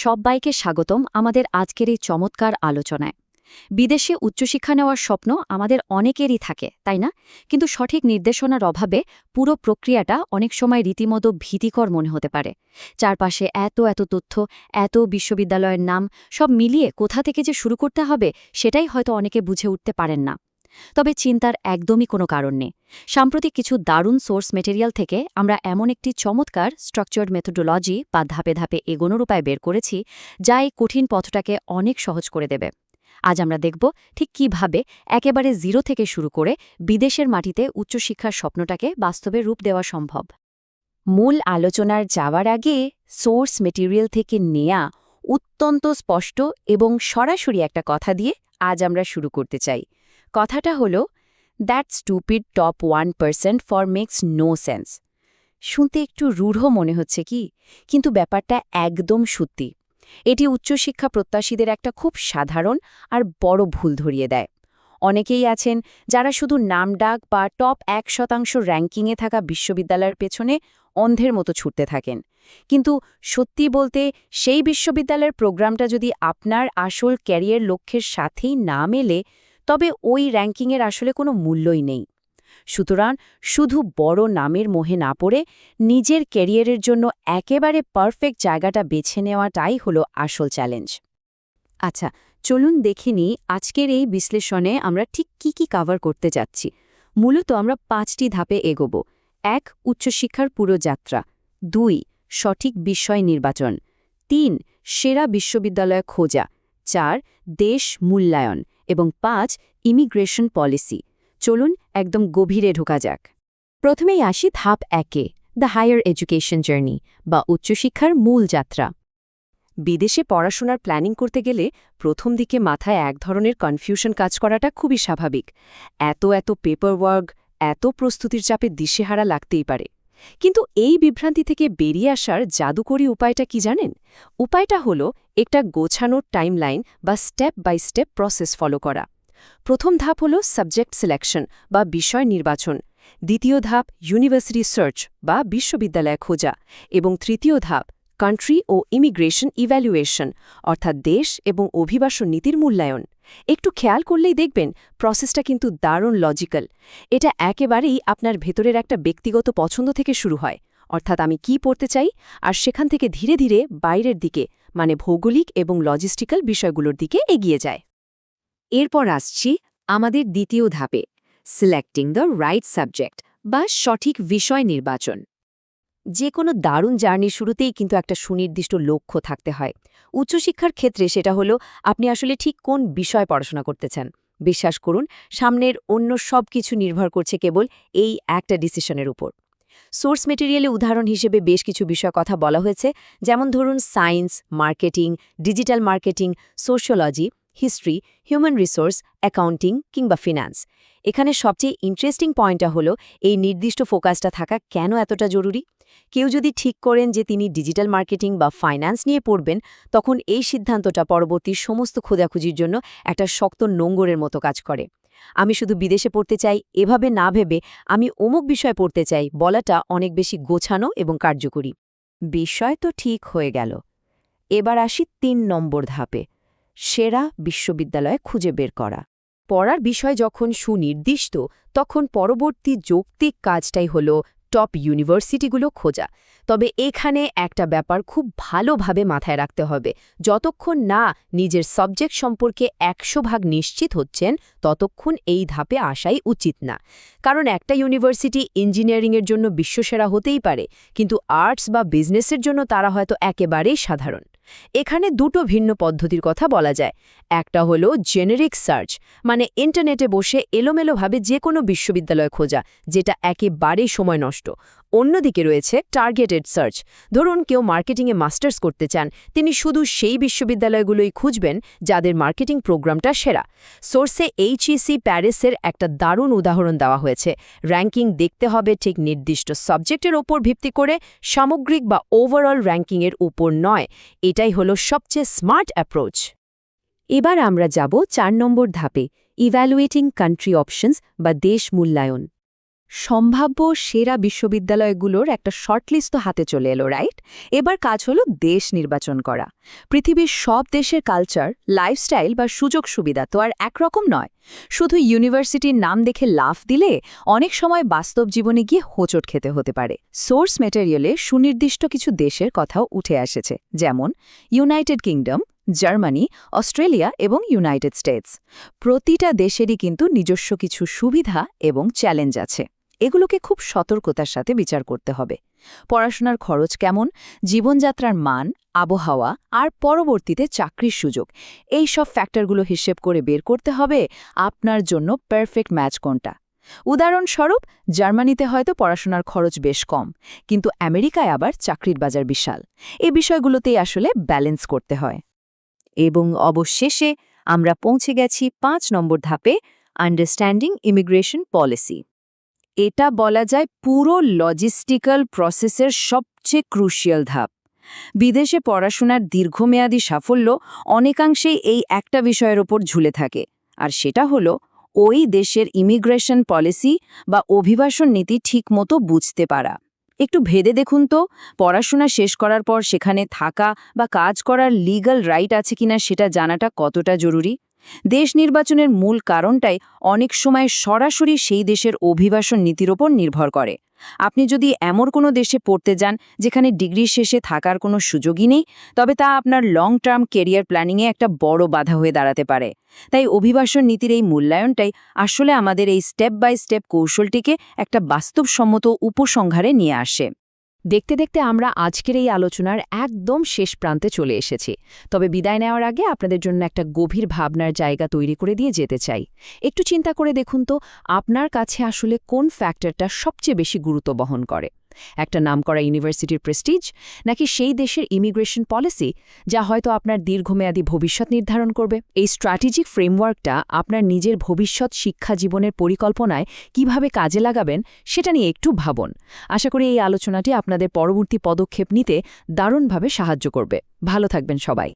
সব্বাইকে স্বাগতম আমাদের আজকের এই চমৎকার আলোচনায়। বিদেশে উচ্চশিক্ষা নেওয়ার স্বপ্ন আমাদের অনেকেরই থাকে, তাই না? কিন্তু সঠিক নির্দেশনার অভাবে পুরো প্রক্রিয়াটা অনেক সময় রীতিমতো ভীতিকর মনে হতে পারে। চারপাশে এত এত তথ্য, এত বিশ্ববিদ্যালয়ের নাম, সব মিলিয়ে কোথা থেকে যে শুরু করতে হবে সেটাই হয়তো অনেকে বুঝে উঠতে পারেন না। তবে চিন্তার একদমই কোনো কারণ নেই। সাম্প্রতিক কিছু দারুণ সোর্স মেটেরিয়াল থেকে আমরা এমন একটি চমৎকার স্ট্রাকচার্ড মেথোডোলজি বা ধাপে ধাপে এগোনোর উপায় বের করেছি, যা এই কঠিন পথটাকে অনেক সহজ করে দেবে। আজ আমরা দেখব ঠিক কিভাবে একেবারে জিরো থেকে শুরু করে বিদেশের মাটিতে উচ্চশিক্ষার স্বপ্নটাকে বাস্তবে রূপ দেওয়া সম্ভব। মূল আলোচনার যাওয়ার আগে সোর্স মেটেরিয়াল থেকে নেয়া অত্যন্ত স্পষ্ট এবং সরাসরি একটা কথা দিয়ে আজ আমরা শুরু করতে চাই। কথাটা হলো, that stupid top 1% for makes no sense. শুনতে একটু রূঢ় মনে হচ্ছে কি, কিন্তু ব্যাপারটা একদম সত্যি। এটি উচ্চশিক্ষা প্রত্যাশীদের একটা খুব সাধারণ আর বড় ভুল ধরিয়ে দেয়। অনেকেই আছেন যারা শুধু নামডাক বা টপ 1% র্যাঙ্কিংয়ে থাকা বিশ্ববিদ্যালয়ের পেছনে অন্ধের মতো ছুটতে থাকেন। কিন্তু সত্যি বলতে, সেই বিশ্ববিদ্যালয়ের প্রোগ্রামটা যদি আপনার আসল ক্যারিয়ার লক্ষ্যের সাথেই না মেলে, তবে ওই র্যাঙ্কিংয়ের আসলে কোনো মূল্যই নেই। সুতরাং শুধু বড় নামের মোহে না পড়ে নিজের ক্যারিয়ারের জন্য একেবারে পারফেক্ট জায়গাটা বেছে নেওয়াটাই হলো আসল চ্যালেঞ্জ। আচ্ছা, চলুন দেখে নিই আজকের এই বিশ্লেষণে আমরা ঠিক কি কভার করতে যাচ্ছি। মূলত আমরা 5টি ধাপে এগোব। 1. উচ্চশিক্ষার পুরো যাত্রা। 2. সঠিক বিষয় নির্বাচন। 3. সেরা বিশ্ববিদ্যালয় খোঁজা। 4. দেশ মূল্যায়ন। এবং 5. Immigration policy. চলুন একদম গভীরে ঢোকা যাক। প্রথমেই আসি ধাপ 1-এ, দ্য হায়ার এডুকেশন জার্নি বা উচ্চশিক্ষার মূল যাত্রা। বিদেশে পড়াশোনার প্ল্যানিং করতে গেলে প্রথম দিকে মাথায় এক ধরনের কনফিউশন কাজ করাটা খুবই স্বাভাবিক। এত পেপারওয়ার্ক, এত প্রস্তুতির চাপে দিশেহারা লাগতেই পারে। কিন্তু এই বিভ্রান্তি থেকে বেরিয়ে আসার জাদুকরী উপায়টা কি জানেন? উপায়টা হলো একটা গোছানো টাইমলাইন বা step by step process follow করা। প্রথম ধাপ হল সাবজেক্ট সিলেকশন বা বিষয় নির্বাচন। দ্বিতীয় ধাপ ইউনিভার্সিটি সার্চ বা বিশ্ববিদ্যালয় খোঁজা। এবং তৃতীয় ধাপ কান্ট্রি ও ইমিগ্রেশন ইভ্যালুয়েশন, অর্থাৎ দেশ এবং অভিবাসন নীতির মূল্যায়ন। একটু খেয়াল করলেই দেখবেন প্রসেসটা কিন্তু দারুণ লজিক্যাল। এটা একেবারেই আপনার ভেতরের একটা ব্যক্তিগত পছন্দ থেকে শুরু হয়, অর্থাৎ আমি কি পড়তে চাই, আর সেখান থেকে ধীরে ধীরে বাইরের দিকে, মানে ভৌগোলিক এবং লজিস্টিক্যাল বিষয়গুলোর দিকে এগিয়ে যায়। এরপর আসছি আমাদের দ্বিতীয় ধাপে, সিলেক্টিং দ্য রাইট সাবজেক্ট বা সঠিক বিষয় নির্বাচন। যে কোনো দারুণ জার্নির শুরুতেই কিন্তু একটা সুনির্দিষ্ট লক্ষ্য থাকতে হয়। উচ্চশিক্ষার ক্ষেত্রে সেটা হলো আপনি আসলে ঠিক কোন বিষয় পড়াশোনা করতে চান। বিশ্বাস করুন, সামনের অন্য সব কিছু নির্ভর করছে কেবল এই একটা ডিসিশনের উপর। সোর্স মেটেরিয়ালে উদাহরণ হিসেবে বেশ কিছু বিষয় কথা বলা হয়েছে, যেমন ধরুন science, marketing, digital marketing, sociology, history, human resource, accounting কিংবা ফিন্যান্স। এখানে সবচেয়ে ইন্টারেস্টিং পয়েন্টটা হলো এই নির্দিষ্ট ফোকাসটা থাকা কেন এতটা জরুরি। কেউ যদি ঠিক করেন যে তিনি ডিজিটাল মার্কেটিং বা ফাইন্যান্স নিয়ে পড়বেন, তখন এই সিদ্ধান্তটা পরবর্তী সমস্ত খোঁজাখুঁজির জন্য একটা শক্ত নোঙরের মতো কাজ করে। আমি শুধু বিদেশে পড়তে চাই এভাবে না ভেবে আমি অমুক বিষয় পড়তে চাই বলাটা অনেক বেশি গোছানো এবং কার্যকরী। বিষয় তো ঠিক হয়ে গেল। এবার আসি 3 নম্বর ধাপে, সেরা বিশ্ববিদ্যালয় খুঁজে বের করা। পড়ার বিষয় যখন সুনির্দিষ্ট, তখন পরবর্তী যৌক্তিক কাজটাই হল টপ ইউনিভার্সিটিগুলো খোঁজা। তবে এখানে একটা ব্যাপার খুব ভালোভাবে মাথায় রাখতে হবে, যতক্ষণ না নিজের সাবজেক্ট সম্পর্কে 100% নিশ্চিত হচ্ছেন, ততক্ষণ এই ধাপে আসাই উচিত না। কারণ একটা ইউনিভার্সিটি ইঞ্জিনিয়ারিংয়ের জন্য বিশ্বসেরা হতেই পারে, কিন্তু আর্টস বা বিজনেসের জন্য তারা হয়তো একেবারেই সাধারণ। এখানে দুটো ভিন্ন পদ্ধতির কথা বলা যায়। একটা হলো জেনেরিক সার্চ, মানে ইন্টারনেটে বসে এলোমেলোভাবে যে কোনো বিশ্ববিদ্যালয় খোঁজা, যেটা একেবারেই সময় নষ্ট। অন্যদিকে রয়েছে টার্গেটেড সার্চ। ধরুন কেউ মার্কেটিংয়ে মাস্টার্স করতে চান, তিনি শুধু সেই বিশ্ববিদ্যালয়গুলোই খুঁজবেন যাদের মার্কেটিং প্রোগ্রামটা সেরা। সোর্সে এইচইসি প্যারিসের একটা দারুণ উদাহরণ দেওয়া হয়েছে। র্যাঙ্কিং দেখতে হবে ঠিক নির্দিষ্ট সাবজেক্টের ওপর ভিত্তি করে, সামগ্রিক বা ওভারঅল র্যাঙ্কিংয়ের উপর নয়। এটাই হলো সবচেয়ে স্মার্ট অ্যাপ্রোচ। এবার আমরা যাব 4 নম্বর ধাপে, ইভ্যালুয়েটিং কান্ট্রি অপশনস বা দেশ মূল্যায়ন। সম্ভাব্য সেরা বিশ্ববিদ্যালয়গুলোর একটা শর্টলিস্ট তো হাতে চলে এলো, রাইট? এবার কাজ হলো দেশ নির্বাচন করা। পৃথিবীর সব দেশের কালচার, লাইফস্টাইল বা সুযোগ সুবিধা তো আর একরকম নয়। শুধু ইউনিভার্সিটির নাম দেখে লাফ দিলে অনেক সময় বাস্তব জীবনে গিয়ে হোঁচট খেতে হতে পারে। সোর্স ম্যাটেরিয়ালে সুনির্দিষ্ট কিছু দেশের কথাও উঠে এসেছে, যেমন ইউনাইটেড কিংডম, জার্মানি, অস্ট্রেলিয়া এবং ইউনাইটেড স্টেটস। প্রতিটা দেশেরই কিন্তু নিজস্ব কিছু সুবিধা এবং চ্যালেঞ্জ আছে। এগুলোকে খুব সতর্কতার সাথে বিচার করতে হবে। পড়াশোনার খরচ কেমন, জীবনযাত্রার মান, আবহাওয়া আর পরবর্তীতে চাকরির সুযোগ, এই সব ফ্যাক্টরগুলো হিসেব করে বের করতে হবে আপনার জন্য পারফেক্ট ম্যাচ কোনটা। উদাহরণস্বরূপ, জার্মানিতে হয়তো পড়াশোনার খরচ বেশ কম, কিন্তু আমেরিকায় আবার চাকরির বাজার বিশাল। এই বিষয়গুলোতেই আসলে ব্যালেন্স করতে হয়। এবং অবশেষে আমরা পৌঁছে গেছি ৫ নম্বর ধাপে, আন্ডারস্ট্যান্ডিং ইমিগ্রেশন পলিসি। এটা বলা যায় পুরো লজিস্টিক্যাল প্রসেসের সবচেয়ে ক্রুশিয়াল ধাপ। বিদেশে পড়াশোনার দীর্ঘমেয়াদী সাফল্য অনেকাংশেই এই একটা বিষয়ের ওপর ঝুলে থাকে, আর সেটা হলো ওই দেশের ইমিগ্রেশন পলিসি বা অভিবাসন নীতি ঠিকমতো বুঝতে পারা। একটু ভেবে দেখুন তো, পড়াশোনা শেষ করার পর সেখানে থাকা বা কাজ করার লিগ্যাল রাইট আছে কিনা সেটা জানাটা কতটা জরুরি। দেশ নির্বাচনের মূল কারণটাই অনেক সময় সরাসরি সেই দেশের অভিবাসন নীতির ওপর নির্ভর করে। আপনি যদি এমন কোনো দেশে পড়তে যান যেখানে ডিগ্রি শেষে থাকার কোনো সুযোগই নেই, তবে তা আপনার লং টার্ম কেরিয়ার প্ল্যানিংয়ে একটা বড় বাধা হয়ে দাঁড়াতে পারে। তাই অভিবাসন নীতির এই মূল্যায়নটাই আসলে আমাদের এই স্টেপ বাই স্টেপ কৌশলটিকে একটা বাস্তবসম্মত উপসংহারে নিয়ে আসে। দেখতে দেখতে আমরা আজকের এই আলোচনার একদম শেষ প্রান্তে চলে এসেছি। তবে বিদায় নেওয়ার আগে আপনাদের জন্য একটা গভীর ভাবনার জায়গা তৈরি করে দিয়ে যেতে চাই। একটু চিন্তা করে দেখুন তো, আপনার কাছে আসলে কোন ফ্যাক্টরটা সবচেয়ে বেশি গুরুত্ব বহন করে? একটা নামকরা ইউনিভার্সিটির প্রেস্টিজ, নাকি সেই দেশের ইমিগ্রেশন পলিসি যা হয়তো আপনার দীর্ঘমেয়াদী ভবিষ্যৎ নির্ধারণ করবে? এই স্ট্র্যাটেজিক ফ্রেমওয়ার্কটা আপনার নিজের ভবিষ্যৎ শিক্ষা জীবনের পরিকল্পনায় কিভাবে কাজে লাগাবেন সেটা নিয়ে একটু ভাবুন। আশা করি এই আলোচনাটি আপনাদের পরবর্তী পদক্ষেপ নিতে দারুণভাবে সাহায্য করবে। ভালো থাকবেন সবাই।